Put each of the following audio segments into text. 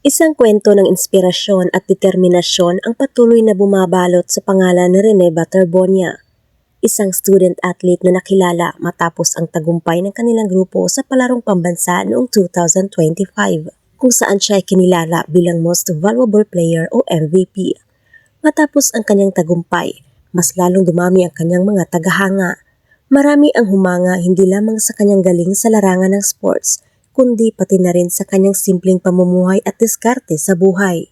Isang kwento ng inspirasyon at determinasyon ang patuloy na bumabalot sa pangalan ni Rene Baterbonia, isang student athlete na nakilala matapos ang tagumpay ng kanilang grupo sa palarong pambansa noong 2025, kung saan siya ay kinilala bilang Most Valuable Player o MVP. Matapos ang kanyang tagumpay, mas lalong dumami ang kanyang mga tagahanga. Marami ang humanga hindi lamang sa kanyang galing sa larangan ng sports, kundi pati na rin sa kanyang simpleng pamumuhay at diskarte sa buhay.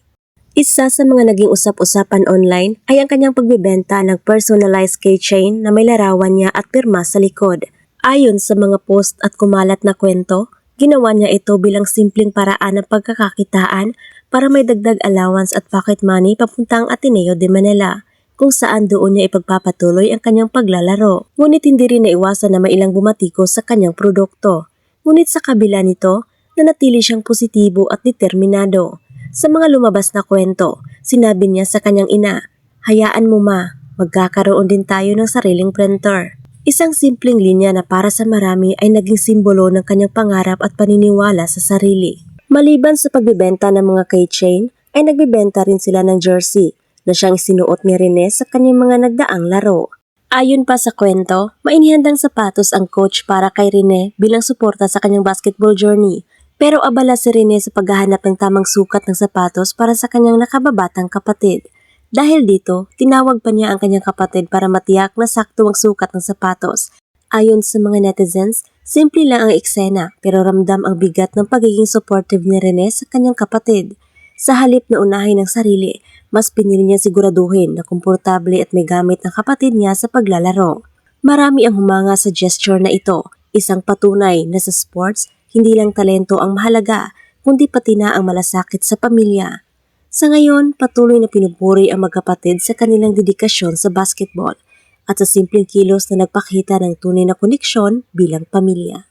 Isa sa mga naging usap-usapan online ay ang kanyang pagbebenta ng personalized keychain na may larawan niya at pirma sa likod. Ayon sa mga post at kumalat na kwento, ginawa niya ito bilang simpleng paraan ng pagkakakitaan para may dagdag allowance at pocket money papuntang Ateneo de Manila, kung saan doon niya ipagpapatuloy ang kanyang paglalaro. Ngunit hindi rin naiwasan na may ilang bumatiko sa kanyang produkto. Ngunit sa kabila nito, nanatili siyang positibo at determinado. Sa mga lumabas na kwento, sinabi niya sa kanyang ina, "Hayaan mo ma, magkakaroon din tayo ng sariling printer." Isang simpleng linya na para sa marami ay naging simbolo ng kanyang pangarap at paniniwala sa sarili. Maliban sa pagbebenta ng mga keychain, ay nagbebenta rin sila ng jersey na siyang sinuot ni Rene sa kanyang mga nagdaang laro. Ayon pa sa kwento, mainihandang sapatos ang coach para kay Rene bilang suporta sa kanyang basketball journey. Pero abala si Rene sa paghahanap ng tamang sukat ng sapatos para sa kanyang nakababatang kapatid. Dahil dito, tinawag pa niya ang kanyang kapatid para matiyak na sakto ang sukat ng sapatos. Ayon sa mga netizens, simple lang ang eksena pero ramdam ang bigat ng pagiging supportive ni Rene sa kanyang kapatid. Sa halip na unahin ang sarili, mas pinili niya siguraduhin na komportable at may gamit ng kapatid niya sa paglalaro. Marami ang humanga sa gesture na ito, isang patunay na sa sports, hindi lang talento ang mahalaga, kundi pati na ang malasakit sa pamilya. Sa ngayon, patuloy na pinupuri ang magkapatid sa kanilang dedikasyon sa basketball at sa simpleng kilos na nagpakita ng tunay na koneksyon bilang pamilya.